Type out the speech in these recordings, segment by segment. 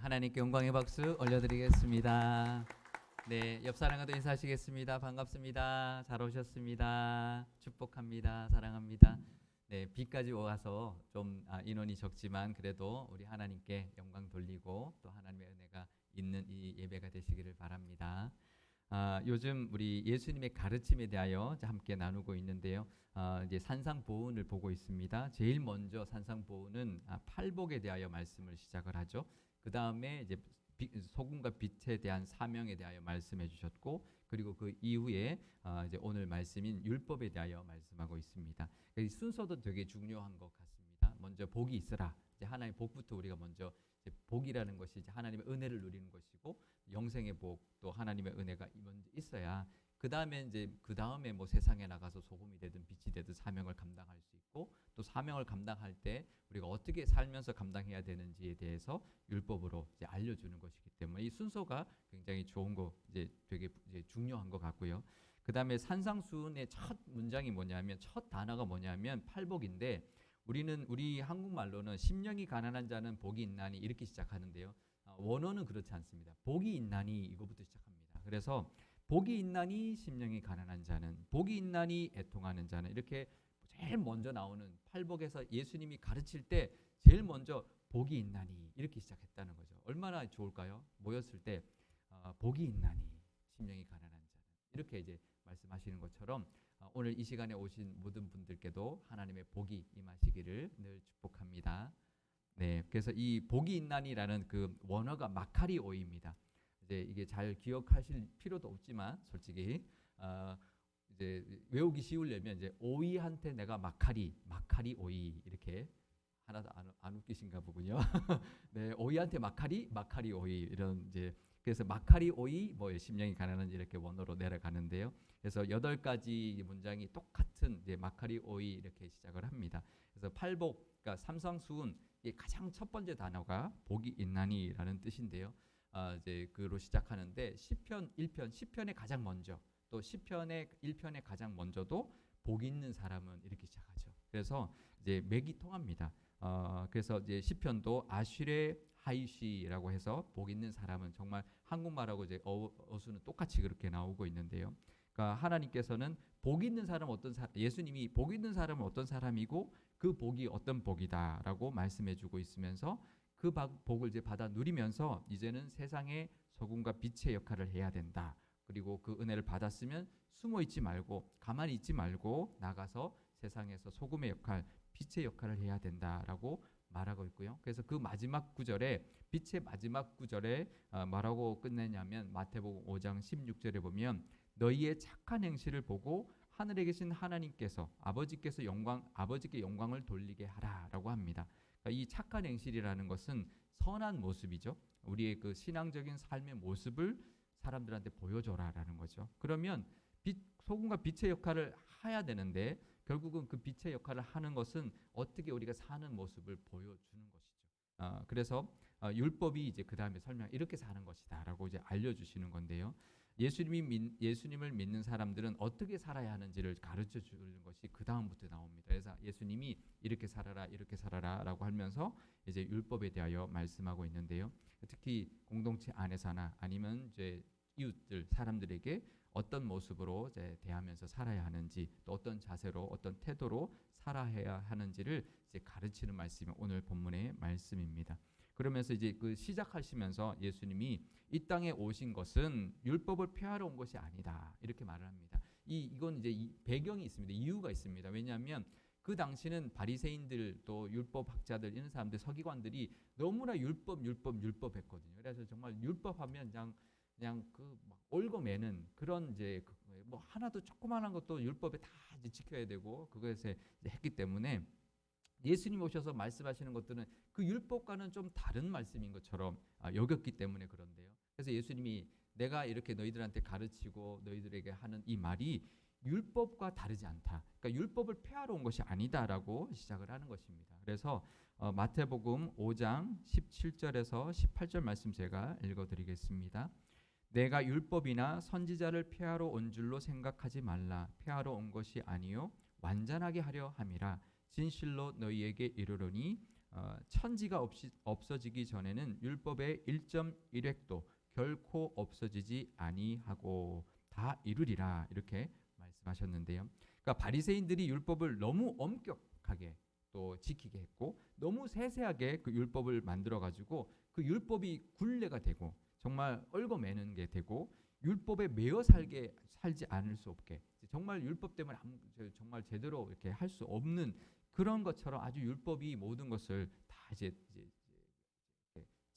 하나님께 영광의 박수 올려드리겠습니다. 네, 옆 사람과도 인사하시겠습니다. 반갑습니다. 잘 오셨습니다. 축복합니다. 사랑합니다. 네, 비까지 와서 좀 인원이 적지만 그래도 우리 하나님께 영광 돌리고 또 하나님의 은혜가 있는 이 예배가 되시기를 바랍니다. 요즘 우리 예수님의 가르침에 대하여 함께 나누고 있는데요. 이제 산상보훈을 보고 있습니다. 제일 먼저 산상보훈은 팔복에 대하여 말씀을 시작을 하죠. 그 다음에 이제 소금과 빛에 대한 사명에 대하여 말씀해 주셨고, 그리고 그 이후에 이제 오늘 말씀인 율법에 대하여 말씀하고 있습니다. 이 순서도 되게 중요한 것 같습니다. 먼저 복이 있으라. 이제 하나님의 복부터 우리가 먼저 복이라는 것이 이제 하나님의 은혜를 누리는 것이고, 영생의 복, 또 하나님의 은혜가 먼저 있어야 그 다음에 뭐 세상에 나가서 소금이 되든 빛이 되든 사명을 감당할 수 있고, 또 사명을 감당할 때 우리가 어떻게 살면서 감당해야 되는지에 대해서 율법으로 이제 알려주는 것이기 때문에 이 순서가 굉장히 좋은 거, 이제 되게 이제 중요한 것 같고요. 그 다음에 산상수훈의 첫 문장이 뭐냐면, 첫 단어가 뭐냐면 팔복인데, 우리 한국말로는 심령이 가난한 자는 복이 있나니 이렇게 시작하는데요. 원어는 그렇지 않습니다. 복이 있나니 이거부터 시작합니다. 그래서 복이 있나니 심령이 가난한 자는, 복이 있나니 애통하는 자는, 이렇게 제일 먼저 나오는 팔복에서 예수님이 가르칠 때 제일 먼저 복이 있나니 이렇게 시작했다는 거죠. 얼마나 좋을까요? 모였을 때 복이 있나니 심령이 가난한 자는, 이렇게 이제 말씀하시는 것처럼 오늘 이 시간에 오신 모든 분들께도 하나님의 복이 임하시기를 늘 축복합니다. 네, 그래서 이 복이 있나니라는 그 원어가 마카리오이입니다. 이제 이게 잘 기억하실 필요도 없지만 솔직히 이제 외우기 쉬우려면 이제 오이한테 내가 마카리 오이 이렇게, 하나도 안 웃기신가 보군요. 네, 오이한테 마카리 오이, 이런 이제, 그래서 마카리 오이 뭐 심령이 가난한 이렇게 원어로 내려가는데요. 그래서 8가지 문장이 똑같은 이제 마카리 오이 이렇게 시작을 합니다. 그래서 팔복, 그러니까 삼상수훈, 가장 첫 번째 단어가 복이 있나니라는 뜻인데요. 이제 그로 시작하는데 시편 1편, 시편에 가장 먼저, 또 시편의 1편에 가장 먼저도 복 있는 사람은 이렇게 시작하죠. 그래서 이제 맥이 통합니다. 그래서 이제 시편도 아쉬레 하이시라고 해서 복 있는 사람은, 정말 한국말하고 이제 어수는 똑같이 그렇게 나오고 있는데요. 그러니까 하나님께서는 복 있는 사람 예수님이 복 있는 사람은 어떤 사람이고 그 복이 어떤 복이다라고 말씀해주고 있으면서 그 복을 이제 받아 누리면서 이제는 세상의 소금과 빛의 역할을 해야 된다. 그리고 그 은혜를 받았으면 숨어 있지 말고 가만히 있지 말고 나가서 세상에서 소금의 역할, 빛의 역할을 해야 된다라고 말하고 있고요. 그래서 그 마지막 구절에, 빛의 마지막 구절에 뭐라고 끝내냐면 마태복음 5장 16절에 보면 너희의 착한 행실을 보고 하늘에 계신 하나님께서 아버지께 영광을 돌리게 하라라고 합니다. 그러니까 이 착한 행실이라는 것은 선한 모습이죠. 우리의 그 신앙적인 삶의 모습을 사람들한테 보여줘라라는 거죠. 그러면 소금과 빛의 역할을 해야 되는데, 결국은 그 빛의 역할을 하는 것은 어떻게 우리가 사는 모습을 보여주는 것이죠. 그래서 율법이 이제 그 다음에 이렇게 사는 것이다라고 이제 알려주시는 건데요. 예수님을 믿는 사람들은 어떻게 살아야 하는지를 가르쳐 주는 것이 그 다음부터 나옵니다. 그래서 예수님이 이렇게 살아라라고 하면서 이제 율법에 대하여 말씀하고 있는데요. 특히 공동체 안에서나 아니면 이제 이웃들, 사람들에게 어떤 모습으로 이제 대하면서 살아야 하는지, 또 어떤 자세로, 어떤 태도로 살아야 하는지를 이제 가르치는 말씀이 오늘 본문의 말씀입니다. 그러면서 이제 그 시작하시면서 예수님이 이 땅에 오신 것은 율법을 폐하러 온 것이 아니다, 이렇게 말을 합니다. 이건 이제 배경이 있습니다. 이유가 있습니다. 왜냐하면 그 당시는 바리새인들, 또 율법학자들, 이런 사람들, 서기관들이 너무나 율법 했거든요. 그래서 정말 율법하면 그냥 그 막 얽어매는 그런 이제 뭐 하나도 조그마한 것도 율법에 다 이제 지켜야 되고, 그것에 이제 했기 때문에 예수님 오셔서 말씀하시는 것들은 그 율법과는 좀 다른 말씀인 것처럼 여겼기 때문에 그런데요. 그래서 예수님이 내가 이렇게 너희들한테 가르치고 너희들에게 하는 이 말이 율법과 다르지 않다, 그러니까 율법을 폐하러 온 것이 아니다라고 시작을 하는 것입니다. 그래서 마태복음 5장 17절에서 18절 말씀 제가 읽어드리겠습니다. 내가 율법이나 선지자를 폐하러 온 줄로 생각하지 말라. 폐하러 온 것이 아니요 완전하게 하려 함이라. 진실로 너희에게 이르노니 천지가 없어지기 전에는 율법의 1.1획도 결코 없어지지 아니하고 다 이루리라 이렇게 말씀하셨는데요. 그러니까 바리새인들이 율법을 너무 엄격하게 또 지키게 했고 너무 세세하게 그 율법을 만들어 가지고 그 율법이 굴레가 되고 정말 얽어매는 게 되고 율법에 매여 살지 않을 수 없게 정말 율법 때문에 정말 제대로 이렇게 할 수 없는 그런 것처럼 아주 율법이 모든 것을 다 이제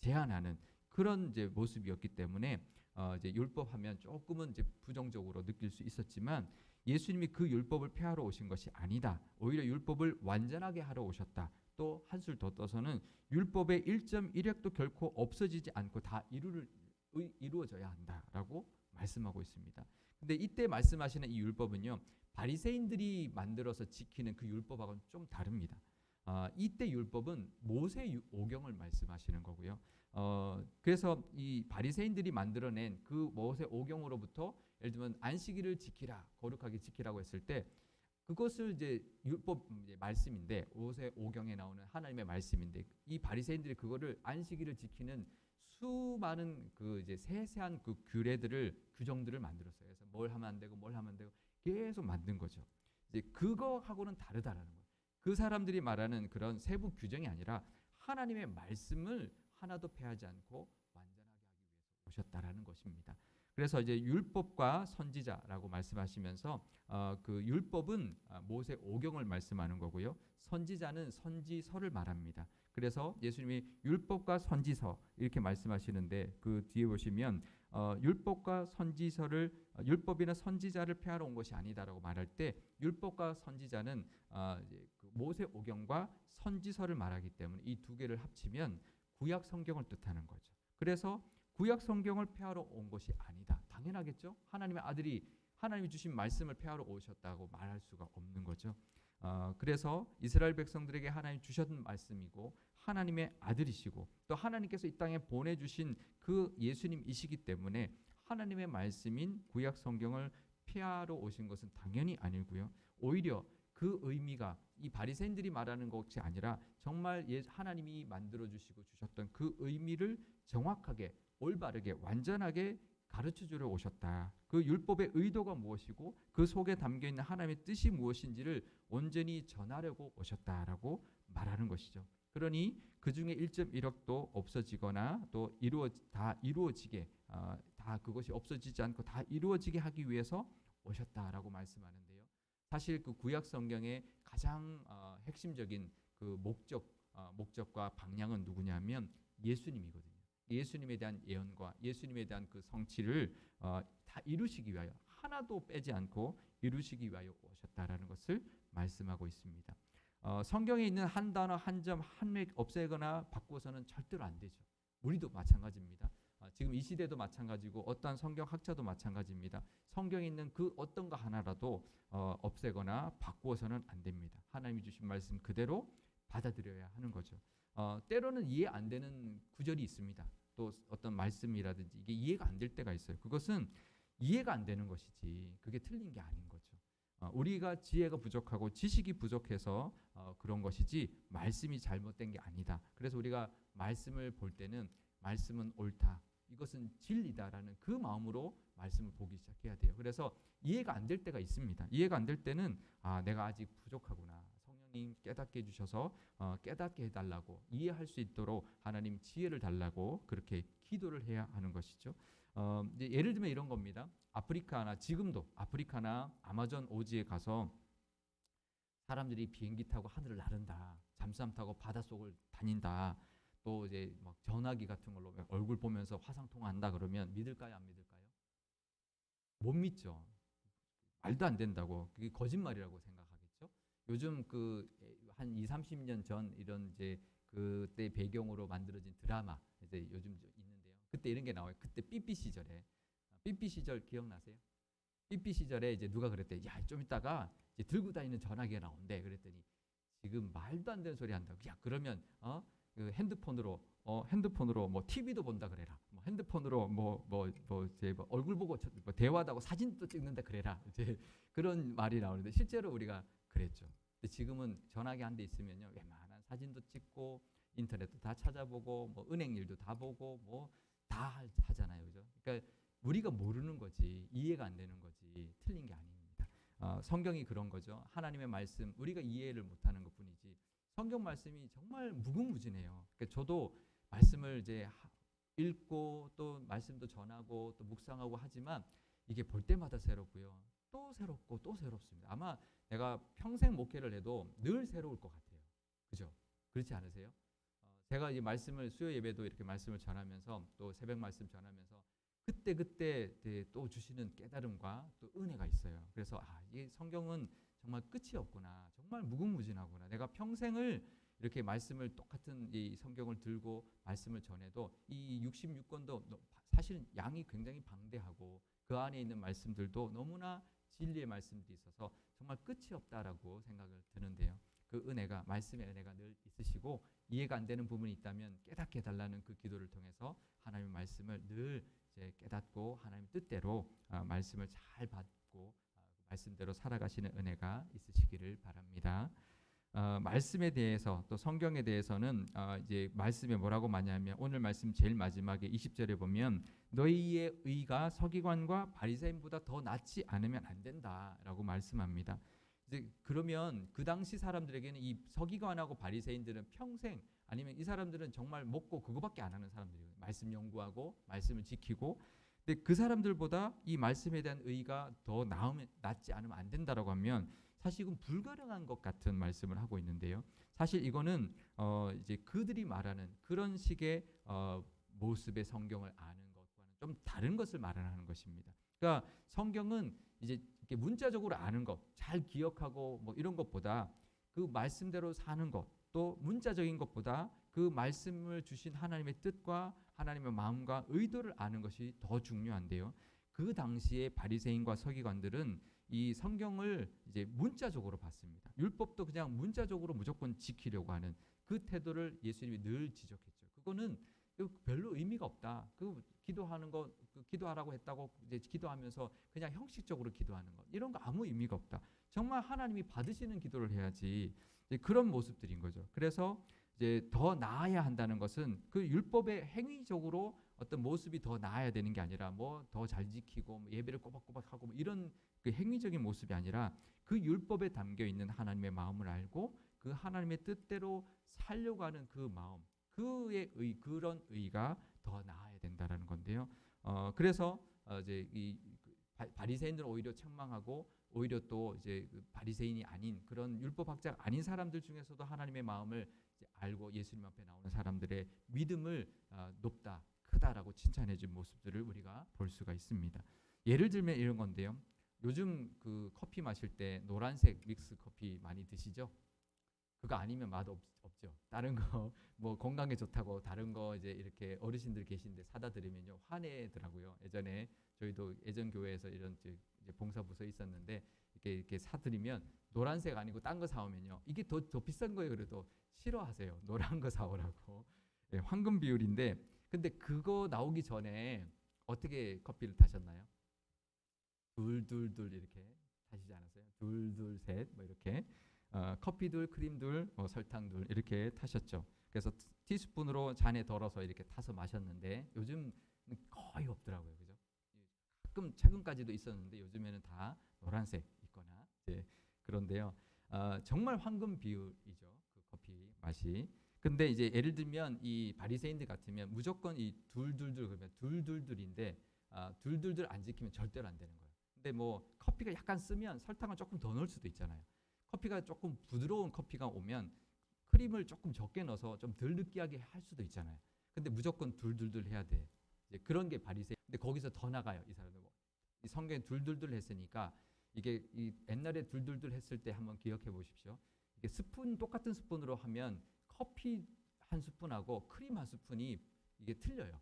제한하는 그런 이제 모습이었기 때문에 이제 율법하면 조금은 이제 부정적으로 느낄 수 있었지만 예수님이 그 율법을 폐하러 오신 것이 아니다. 오히려 율법을 완전하게 하러 오셨다. 또 한술 더 떠서는 율법의 1.1획도 결코 없어지지 않고 다 이루어져야 한다라고 말씀하고 있습니다. 근데 이때 말씀하시는 이 율법은요. 바리새인들이 만들어서 지키는 그 율법하고는 좀 다릅니다. 이때 율법은 모세 오경을 말씀하시는 거고요. 그래서 이 바리새인들이 만들어낸 그 모세 오경으로부터 예를 들면 안식일을 지키라, 거룩하게 지키라고 했을 때 그것을 이제 율법 말씀인데 모세 오경에 나오는 하나님의 말씀인데 이 바리새인들이 그거를 안식일을 지키는 수많은 그 이제 세세한 그 규정들을 만들었어요. 그래서 뭘 하면 안 되고 뭘 하면 안 되고 계속 만든 거죠. 이제 그거하고는 다르다라는 거예요. 그 사람들이 말하는 그런 세부 규정이 아니라 하나님의 말씀을 하나도 폐하지 않고 완전하게 하기 위해서 오셨다라는 것입니다. 그래서 이제 율법과 선지자라고 말씀하시면서 그 율법은 모세 오경을 말씀하는 거고요. 선지자는 선지서를 말합니다. 그래서 예수님이 율법과 선지서 이렇게 말씀하시는데 그 뒤에 보시면 율법과 선지서를 율법이나 선지자를 폐하러 온 것이 아니다라고 말할 때 율법과 선지자는 그 모세 오경과 선지서를 말하기 때문에 이 두 개를 합치면 구약 성경을 뜻하는 거죠. 그래서 구약 성경을 폐하러 온 것이 아니다. 당연하겠죠. 하나님의 아들이 하나님이 주신 말씀을 폐하러 오셨다고 말할 수가 없는 거죠. 그래서 이스라엘 백성들에게 하나님 주셨던 말씀이고 하나님의 아들이시고 또 하나님께서 이 땅에 보내주신 그 예수님이시기 때문에 하나님의 말씀인 구약 성경을 폐하러 오신 것은 당연히 아니고요. 오히려 그 의미가 이 바리새인들이 말하는 것이 아니라 정말 하나님이 만들어주시고 주셨던 그 의미를 정확하게 올바르게 완전하게 가르쳐주러 오셨다. 그 율법의 의도가 무엇이고 그 속에 담겨있는 하나님의 뜻이 무엇인지를 온전히 전하려고 오셨다라고 말하는 것이죠. 그러니 그 중에 1.1억도 없어지거나 또 다 이루어지게 다 그것이 없어지지 않고 다 이루어지게 하기 위해서 오셨다라고 말씀하는데요. 사실 그 구약 성경의 가장 핵심적인 그 목적과 방향은 누구냐면 예수님이거든요. 예수님에 대한 예언과 예수님에 대한 그 성취를 다 이루시기 위하여 하나도 빼지 않고 이루시기 위하여 오셨다라는 것을 말씀하고 있습니다. 성경에 있는 한 단어 한 점 한 획 없애거나 바꾸어서는 절대로 안 되죠. 우리도 마찬가지입니다. 지금 이 시대도 마찬가지고 어떠한 성경학자도 마찬가지입니다. 성경에 있는 그 어떤 거 하나라도 없애거나 바꾸어서는 안 됩니다. 하나님이 주신 말씀 그대로 받아들여야 하는 거죠. 때로는 이해 안 되는 구절이 있습니다. 또 어떤 말씀이라든지 이게 이해가 안 될 때가 있어요. 그것은 이해가 안 되는 것이지 그게 틀린 게 아닌 거죠. 우리가 지혜가 부족하고 지식이 부족해서 그런 것이지 말씀이 잘못된 게 아니다. 그래서 우리가 말씀을 볼 때는 말씀은 옳다. 이것은 진리다라는 그 마음으로 말씀을 보기 시작해야 돼요. 그래서 이해가 안 될 때가 있습니다. 이해가 안 될 때는 내가 아직 부족하구나. 성령님 깨닫게 해주셔서 깨닫게 해달라고 이해할 수 있도록 하나님 지혜를 달라고 그렇게 기도를 해야 하는 것이죠. 이제 예를 들면 이런 겁니다. 지금도 아프리카나 아마존 오지에 가서 사람들이 비행기 타고 하늘을 나른다. 잠수함 타고 바닷속을 다닌다. 또 이제 막 전화기 같은 걸로 얼굴 보면서 화상 통화한다 그러면 믿을까요? 안 믿을까요? 못 믿죠. 말도 안 된다고. 그게 거짓말이라고 생각하겠죠. 요즘 그 한 20-30년 전 이런 이제 그때 배경으로 만들어진 드라마 이제 요즘 있는데요. 그때 이런 게 나와요. 그때 삐삐 시절에 삐삐 시절 기억나세요? 삐삐 시절에 이제 누가 그랬대. 야, 좀 있다가 이제 들고 다니는 전화기가 나온대. 그랬더니 지금 말도 안 되는 소리 한다고. 야, 그러면 그 핸드폰으로 뭐 TV도 본다 그래라. 뭐 핸드폰으로 이제 얼굴 보고 뭐 대화하고 사진도 찍는다 그래라. 이제 그런 말이 나오는데 실제로 우리가 그랬죠. 근데 지금은 전화기 한 대 있으면요 웬만한 사진도 찍고 인터넷도 다 찾아보고 뭐 은행 일도 다 보고 뭐 다 하잖아요, 그죠? 그러니까 우리가 모르는 거지 이해가 안 되는 거지 틀린 게 아닙니다. 성경이 그런 거죠. 하나님의 말씀 우리가 이해를 못하는 것뿐이지 성경 말씀이 정말 무궁무진해요. 그러니까 저도 말씀을 이제 읽고 또 말씀도 전하고 또 묵상하고 하지만 이게 볼 때마다 새롭고요. 또 새롭고 또 새롭습니다. 아마 내가 평생 목회를 해도 늘 새로울 것 같아요. 그죠? 그렇지 않으세요? 제가 이 말씀을 수요 예배도 이렇게 말씀을 전하면서 또 새벽 말씀 전하면서 그때 또 주시는 깨달음과 또 은혜가 있어요. 그래서 이 성경은 정말 끝이 없구나. 정말 무궁무진하구나. 내가 평생을 이렇게 말씀을 똑같은 이 성경을 들고 말씀을 전해도 이 66권도 사실 양이 굉장히 방대하고 그 안에 있는 말씀들도 너무나 진리의 말씀들이 있어서 정말 끝이 없다라고 생각을 드는데요. 그 은혜가 말씀의 은혜가 늘 있으시고 이해가 안 되는 부분이 있다면 깨닫게 해달라는 그 기도를 통해서 하나님의 말씀을 늘 이제 깨닫고 하나님 뜻대로 말씀을 잘 받고 말씀대로 살아가시는 은혜가 있으시기를 바랍니다. 말씀에 대해서 또 성경에 대해서는 이제 말씀에 뭐라고 말하냐면 오늘 말씀 제일 마지막에 20절에 보면 너희의 의가 서기관과 바리새인보다 더 낫지 않으면 안 된다라고 말씀합니다. 이제 그러면 그 당시 사람들에게는 이 서기관하고 바리새인들은 평생 아니면 이 사람들은 정말 먹고 그거밖에 안 하는 사람들이에요. 말씀 연구하고 말씀을 지키고 근데 그 사람들보다 이 말씀에 대한 의가 더 낫지 않으면 안 된다라고 하면 사실 이건 불가능한 것 같은 말씀을 하고 있는데요. 사실 이거는 이제 그들이 말하는 그런 식의 모습의 성경을 아는 것과는 좀 다른 것을 말하는 것입니다. 그러니까 성경은 이제 이렇게 문자적으로 아는 것, 잘 기억하고 뭐 이런 것보다 그 말씀대로 사는 것, 또 문자적인 것보다 그 말씀을 주신 하나님의 뜻과 하나님의 마음과 의도를 아는 것이 더 중요한데요. 그 당시에 바리새인과 서기관들은 이 성경을 이제 문자적으로 봤습니다. 율법도 그냥 문자적으로 무조건 지키려고 하는 그 태도를 예수님이 늘 지적했죠. 그거는 별로 의미가 없다. 그 기도하는 거 기도하라고 했다고 이제 기도하면서 그냥 형식적으로 기도하는 거 이런 거 아무 의미가 없다. 정말 하나님이 받으시는 기도를 해야지. 그런 모습들인 거죠. 그래서 이제 더 나아야 한다는 것은 그 율법의 행위적으로 어떤 모습이 더 나아야 되는 게 아니라 뭐 더 잘 지키고 뭐 예배를 꼬박꼬박 하고 뭐 이런 그 행위적인 모습이 아니라 그 율법에 담겨 있는 하나님의 마음을 알고 그 하나님의 뜻대로 살려고 하는 그 마음, 그의 그런 의가 더 나아야 된다라는 건데요. 그래서 이제 이 바리새인들은 오히려 책망하고 오히려 또 이제 그 바리새인이 아닌 그런 율법학자가 아닌 사람들 중에서도 하나님의 마음을 이제 알고 예수님 앞에 나오는 사람들의 믿음을 높다, 크다라고 칭찬해준 모습들을 우리가 볼 수가 있습니다. 예를 들면 이런 건데요. 요즘 그 커피 마실 때 노란색 믹스 커피 많이 드시죠? 그거 아니면 맛 없죠. 다른 거 뭐 건강에 좋다고 다른 거 이제 이렇게 어르신들 계신데 사다 드리면요 화내더라고요. 예전에 저희도 예전 교회에서 이런 이제 봉사부서 있었는데 이렇게 사드리면 노란색 아니고 딴 거 사오면요 이게 더 비싼 거예요. 그래도 싫어하세요. 노란 거 사오라고. 예, 황금 비율인데 근데 그거 나오기 전에 어떻게 커피를 타셨나요? 둘둘둘 이렇게 타시지 않았어요? 둘둘 셋 뭐 이렇게 커피 둘, 크림 둘, 설탕 둘 이렇게 타셨죠. 그래서 티스푼으로 잔에 덜어서 이렇게 타서 마셨는데 요즘 거의 없더라고요, 그죠? 가끔 최근까지도 있었는데 요즘에는 다 노란색 있거나 이제 그런데요. 정말 황금 비율이죠, 그 커피 맛이. 근데 이제 예를 들면 이 바리새인들 같으면 무조건 이 둘둘둘 그러면 둘둘둘인데 둘둘둘 안 지키면 절대로 안 되는 거예요. 근데 뭐 커피가 약간 쓰면 설탕을 조금 더 넣을 수도 있잖아요. 커피가 조금 부드러운 커피가 오면 크림을 조금 적게 넣어서 좀 덜 느끼하게 할 수도 있잖아요. 근데 무조건 둘둘둘 해야 돼. 이제 그런 게 바리새인. 근데 거기서 더 나가요. 이 사람들 이 성경에 둘둘둘 했으니까 이게 이 옛날에 둘둘둘 했을 때 한번 기억해 보십시오. 이게 스푼 똑같은 스푼으로 하면 커피 한 스푼하고 크림 한 스푼이 이게 틀려요.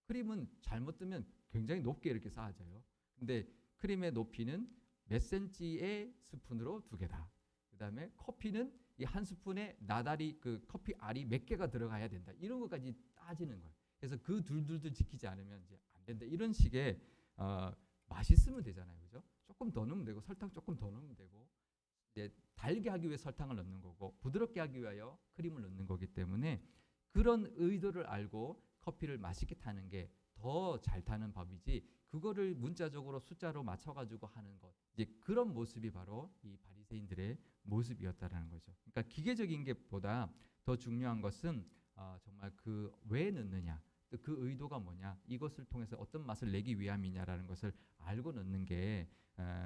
크림은 잘못 뜨면 굉장히 높게 이렇게 쌓아져요. 근데 크림의 높이는 몇 센치의 스푼으로 2개다. 그다음에 커피는 이 한 스푼에 나달이 그 커피 알이 몇 개가 들어가야 된다. 이런 것까지 따지는 거예요. 그래서 그 둘둘둘 지키지 않으면 이제 안 된다. 이런 식의 맛있으면 되잖아요, 그죠? 조금 더 넣으면 되고 설탕 조금 더 넣으면 되고 이제 달게 하기 위해 설탕을 넣는 거고 부드럽게 하기 위하여 크림을 넣는 거기 때문에 그런 의도를 알고 커피를 맛있게 타는 게 더 잘 타는 법이지 그거를 문자적으로 숫자로 맞춰가지고 하는 것 이제 그런 모습이 바로 이 바리새인들의 모습이었다라는 거죠. 그러니까 기계적인 게보다 더 중요한 것은 정말 그 왜 넣느냐 그 의도가 뭐냐 이것을 통해서 어떤 맛을 내기 위함이냐라는 것을 알고 넣는 게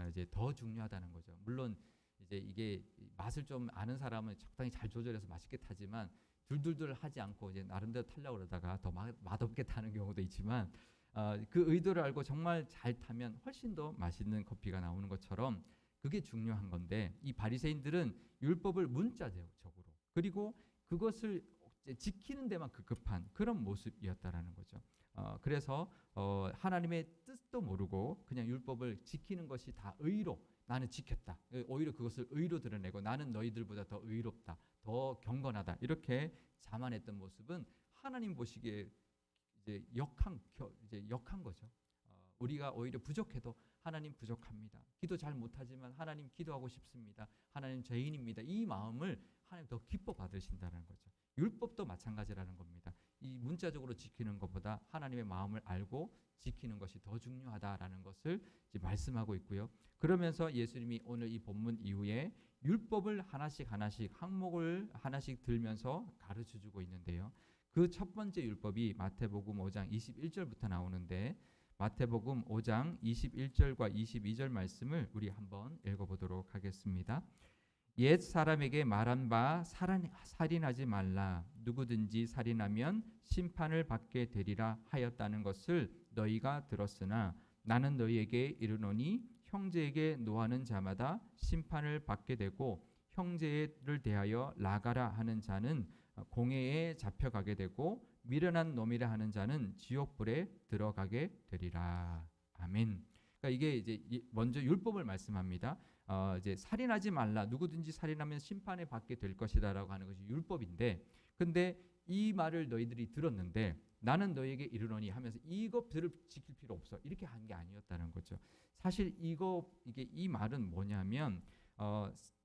이제 더 중요하다는 거죠. 물론 이제 이게 맛을 좀 아는 사람은 적당히 잘 조절해서 맛있게 타지만 둘둘둘 하지 않고 이제 나름대로 타려고 그러다가 더 맛없게 타는 경우도 있지만 그 의도를 알고 정말 잘 타면 훨씬 더 맛있는 커피가 나오는 것처럼 그게 중요한 건데 이 바리새인들은 율법을 문자적으로 그리고 그것을 지키는 데만 급급한 그런 모습이었다라는 거죠. 그래서 하나님의 뜻도 모르고 그냥 율법을 지키는 것이 다 의로 나는 지켰다. 오히려 그것을 의로 드러내고 나는 너희들보다 더 의롭다. 더 경건하다. 이렇게 자만했던 모습은 하나님 보시기에 이제 역한 거죠. 우리가 오히려 부족해도 하나님 부족합니다. 기도 잘 못하지만 하나님 기도하고 싶습니다. 하나님 죄인입니다. 이 마음을 하나님 더 기뻐 받으신다는 거죠. 율법도 마찬가지라는 겁니다. 이 문자적으로 지키는 것보다 하나님의 마음을 알고 지키는 것이 더 중요하다라는 것을 이제 말씀하고 있고요. 그러면서 예수님이 오늘 이 본문 이후에 율법을 하나씩 항목을 하나씩 들면서 가르쳐 주고 있는데요. 그 첫 번째 율법이 마태복음 5장 21절부터 나오는데 마태복음 5장 21절과 22절 말씀을 우리 한번 읽어보도록 하겠습니다. 옛 사람에게 말한 바 살인하지 말라. 누구든지 살인하면 심판을 받게 되리라 하였다는 것을 너희가 들었으나 나는 너희에게 이르노니 형제에게 노하는 자마다 심판을 받게 되고 형제를 대하여 나가라 하는 자는 공회에 잡혀가게 되고 미련한 놈이라 하는 자는 지옥불에 들어가게 되리라. 아멘. 그러니까 이게 이제 먼저 율법을 말씀합니다. 이제 살인하지 말라. 누구든지 살인하면 심판을 받게 될 것이다라고 하는 것이 율법인데, 근데 이 말을 너희들이 들었는데 나는 너에게 이르노니 하면서 이것들을 지킬 필요 없어 이렇게 한 게 아니었다는 거죠. 사실 이게 이 말은 뭐냐면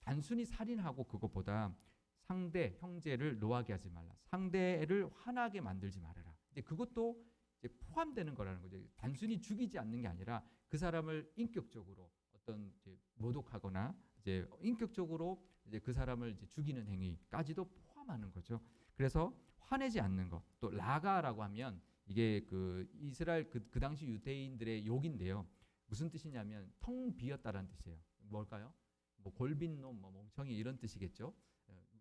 단순히 살인하고 그것보다 상대 형제를 노하게 하지 말라. 상대를 화나게 만들지 말아라. 근데 그것도 이제 포함되는 거라는 거죠. 단순히 죽이지 않는 게 아니라 그 사람을 인격적으로 어떤 이제 모독하거나 이제 인격적으로 이제 그 사람을 이제 죽이는 행위까지도 포함하는 거죠. 그래서 화내지 않는 것. 또 라가라고 하면 이게 그 이스라엘 그 당시 유대인들의 욕인데요. 무슨 뜻이냐면 텅 비었다라는 뜻이에요. 뭘까요? 뭐 골빈 놈, 뭐 멍청이 이런 뜻이겠죠.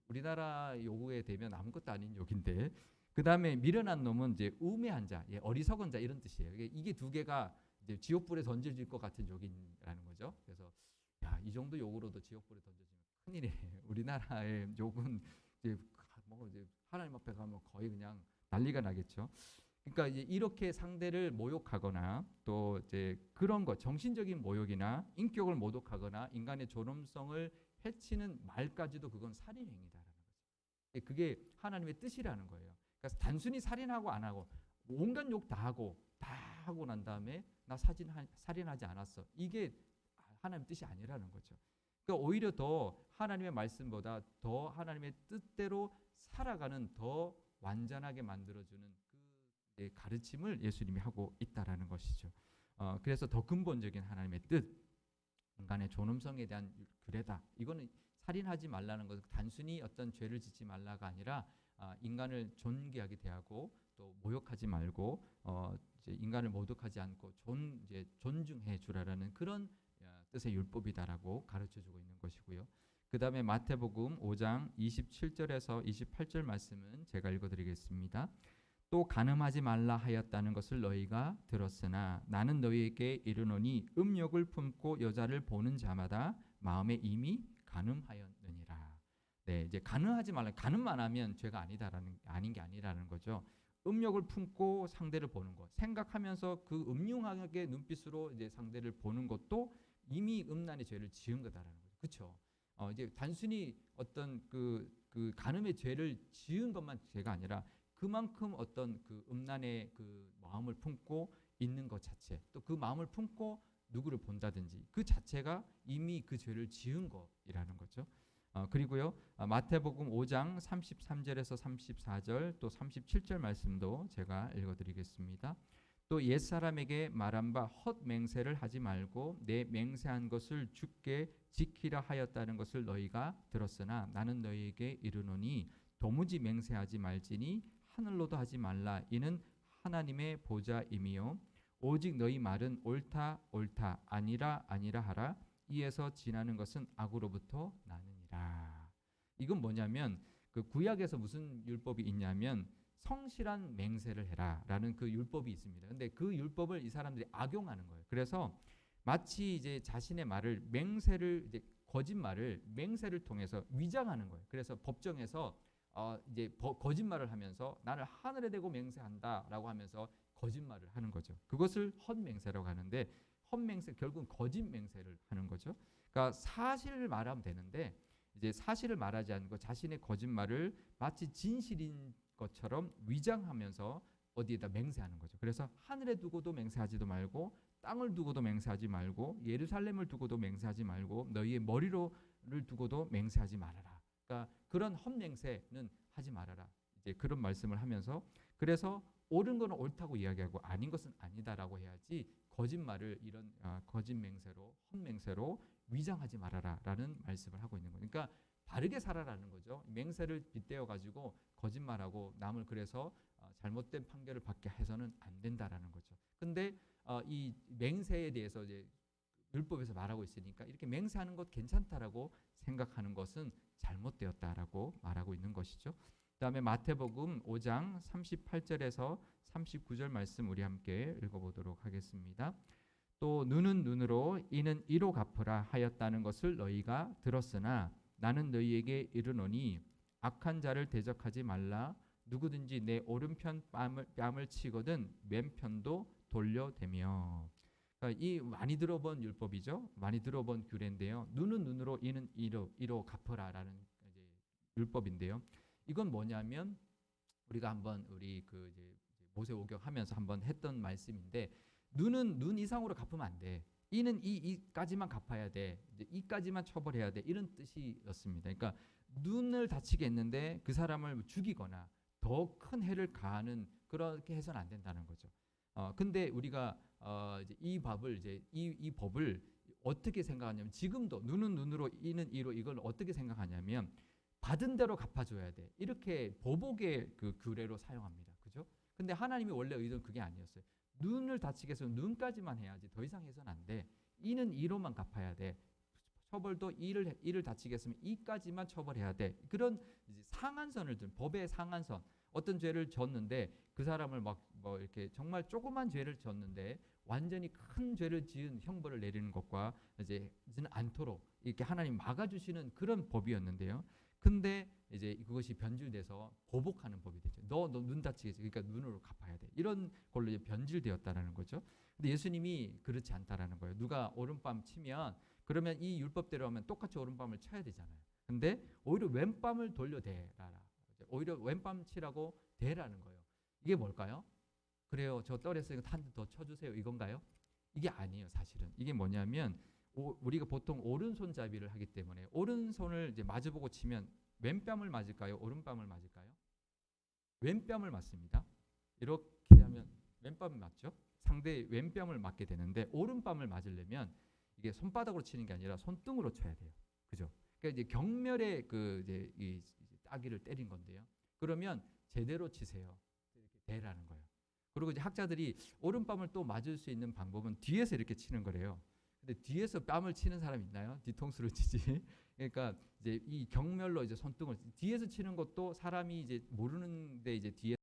우리나라 요구에 대면 아무것도 아닌 욕인데 그 다음에 미련한 놈은 이제 우매한 자, 어리석은 자 이런 뜻이에요. 이게 두 개가 이제 지옥불에 던져질 것 같은 욕이라는 거죠. 그래서 이 정도 욕으로도 지옥불에 던져지면 큰일이에요. 우리나라의 욕은 이제 하나님 앞에 가면 거의 그냥 난리가 나겠죠. 그러니까 이제 이렇게 상대를 모욕하거나 또 이제 그런 것 정신적인 모욕이나 인격을 모독하거나 인간의 존엄성을 해치는 말까지도 그건 살인 행위다라는 거죠. 그게 하나님의 뜻이라는 거예요. 그러니까 단순히 살인하고 안 하고 온갖 욕 다 하고 난 다음에 나 살인하지 않았어. 이게 하나님의 뜻이 아니라는 거죠. 그러니까 오히려 더 하나님의 말씀보다 더 하나님의 뜻대로 살아가는 더 완전하게 만들어주는 그 가르침을 예수님이 하고 있다라는 것이죠. 그래서 더 근본적인 하나님의 뜻, 인간의 존엄성에 대한 규례다. 이거는 살인하지 말라는 것은 단순히 어떤 죄를 짓지 말라가 아니라 인간을 존귀하게 대하고 또 모욕하지 말고 이제 인간을 모독하지 않고 존중해 주라라는 그런 뜻의 율법이다라고 가르쳐주고 있는 것이고요. 그 다음에 마태복음 5장 27절에서 28절 말씀은 제가 읽어드리겠습니다. 또 간음하지 말라 하였다는 것을 너희가 들었으나 나는 너희에게 이르노니 음욕을 품고 여자를 보는 자마다 마음에 이미 간음하였느니라. 네, 이제 간음하지 말라. 간음만 하면 죄가 아닌 게 아니라는 거죠. 음욕을 품고 상대를 보는 것, 생각하면서 그 음흉하게 눈빛으로 이제 상대를 보는 것도 이미 음란의 죄를 지은 거다라는 거죠. 그렇죠? 이제 단순히 어떤 그 간음의 죄를 지은 것만 죄가 아니라 그만큼 어떤 그 음란의 그 마음을 품고 있는 것 자체, 또 그 마음을 품고 누구를 본다든지 그 자체가 이미 그 죄를 지은 거이라는 거죠. 그리고요, 마태복음 5장 33절에서 34절 또 37절 말씀도 제가 읽어드리겠습니다. 또 옛사람에게 말한 바 헛맹세를 하지 말고 내 맹세한 것을 주께 지키라 하였다는 것을 너희가 들었으나 나는 너희에게 이르노니 도무지 맹세하지 말지니 하늘로도 하지 말라. 이는 하나님의 보좌임이요 오직 너희 말은 옳다 옳다 아니라 아니라 하라. 이에서 지나는 것은 악으로부터 나느니라. 이건 뭐냐면 그 구약에서 무슨 율법이 있냐면 성실한 맹세를 해라라는 그 율법이 있습니다. 근데 그 율법을 이 사람들이 악용하는 거예요. 그래서 마치 이제 자신의 말을 맹세를 이제 거짓말을 맹세를 통해서 위장하는 거예요. 그래서 법정에서 이제 거짓말을 하면서 나를 하늘에 대고 맹세한다라고 하면서 거짓말을 하는 거죠. 그것을 헛맹세라고 하는데 헛맹세 결국은 거짓 맹세를 하는 거죠. 그러니까 사실을 말하면 되는데 이제 사실을 말하지 않고 자신의 거짓말을 마치 진실인 것처럼 위장하면서 어디에다 맹세하는 거죠. 그래서 하늘에 두고도 맹세하지도 말고 땅을 두고도 맹세하지 말고 예루살렘을 두고도 맹세하지 말고 너희의 머리를 두고도 맹세하지 말아라. 그러니까 그런 헛맹세는 하지 말아라. 이제 그런 말씀을 하면서 그래서 옳은 것은 옳다고 이야기하고 아닌 것은 아니다라고 해야지 거짓말을 이런 거짓 맹세로 헛맹세로 위장하지 말아라라는 말씀을 하고 있는 거예요. 그러니까 바르게 살아라는 거죠. 맹세를 빗대어 가지고 거짓말하고 남을 그래서 잘못된 판결을 받게 해서는 안 된다라는 거죠. 근데 이 맹세에 대해서 이제 율법에서 말하고 있으니까 이렇게 맹세하는 것 괜찮다라고 생각하는 것은 잘못되었다라고 말하고 있는 것이죠. 그다음에 마태복음 5장 38절에서 39절 말씀 우리 함께 읽어보도록 하겠습니다. 또 눈은 눈으로 이는 이로 갚으라 하였다는 것을 너희가 들었으나 나는 너희에게 이르노니 악한 자를 대적하지 말라. 누구든지 내 오른편 뺨을 치거든 왼편도 돌려대며. 그러니까 이 많이 들어본 율법이죠. 많이 들어본 규례인데요. 눈은 눈으로 이는 이로 갚으라라는 이제 율법인데요. 이건 뭐냐면 우리가 한번 우리 그 이제 모세오경하면서 한번 했던 말씀인데 눈은 눈 이상으로 갚으면 안 돼. 이는 이까지만 갚아야 돼. 이제 이까지만 처벌해야 돼. 이런 뜻이었습니다. 그러니까 눈을 다치게 했는데 그 사람을 죽이거나 더 큰 해를 가하는 그렇게 해서는 안 된다는 거죠. 근데 우리가 이제 이 법을 어떻게 생각하냐면 지금도 눈은 눈으로 이는 이로 이걸 어떻게 생각하냐면 받은 대로 갚아줘야 돼. 이렇게 보복의 그 규례로 사용합니다. 그죠? 근데 하나님이 원래 의도는 그게 아니었어요. 눈을 다치게 해서 눈까지만 해야지 더 이상 해서는 안 돼. 이는 이로만 갚아야 돼. 처벌도 이를 다치게 했으면 이까지만 처벌해야 돼. 그런 이제 상한선을 둔 법의 상한선. 어떤 죄를 졌는데 그 사람을 막 뭐 이렇게 정말 조그만 죄를 졌는데 완전히 큰 죄를 지은 형벌을 내리는 것과 이제는 않도록 이렇게 하나님 막아주시는 그런 법이었는데요. 근데 이제 그것이 변질돼서 보복하는 법이 되죠. 너 눈 다치겠지. 그러니까 눈으로 갚아야 돼. 이런 걸로 이제 변질되었다라는 거죠. 근데 예수님이 그렇지 않다라는 거예요. 누가 오른밤 치면 그러면 이 율법대로 하면 똑같이 오른밤을 쳐야 되잖아요. 근데 오히려 왼밤을 돌려대라. 오히려 왼밤 치라고 대라는 거예요. 이게 뭘까요? 그래요. 저 떨었으니까 한 대 더 쳐주세요. 이건가요? 이게 아니에요. 사실은 이게 뭐냐면 우리가 보통 오른손잡이를 하기 때문에 오른손을 이제 마주보고 치면 왼뺨을 맞을까요? 오른뺨을 맞을까요? 왼뺨을 맞습니다. 이렇게 하면 왼뺨을 맞죠? 상대의 왼뺨을 맞게 되는데 오른뺨을 맞으려면 이게 손바닥으로 치는 게 아니라 손등으로 쳐야 돼요. 그죠? 그러니까 이제 경멸의 그 이제 이 따기를 때린 건데요. 그러면 제대로 치세요. 이렇게 대라는 거예요. 그리고 이제 학자들이 오른뺨을 또 맞을 수 있는 방법은 뒤에서 이렇게 치는 거래요. 근데 뒤에서 뺨을 치는 사람 있나요? 뒤통수를 치지. 그러니까 이제 이 경멸로 이제 손등을 뒤에서 치는 것도 사람이 이제 모르는데 이제 뒤에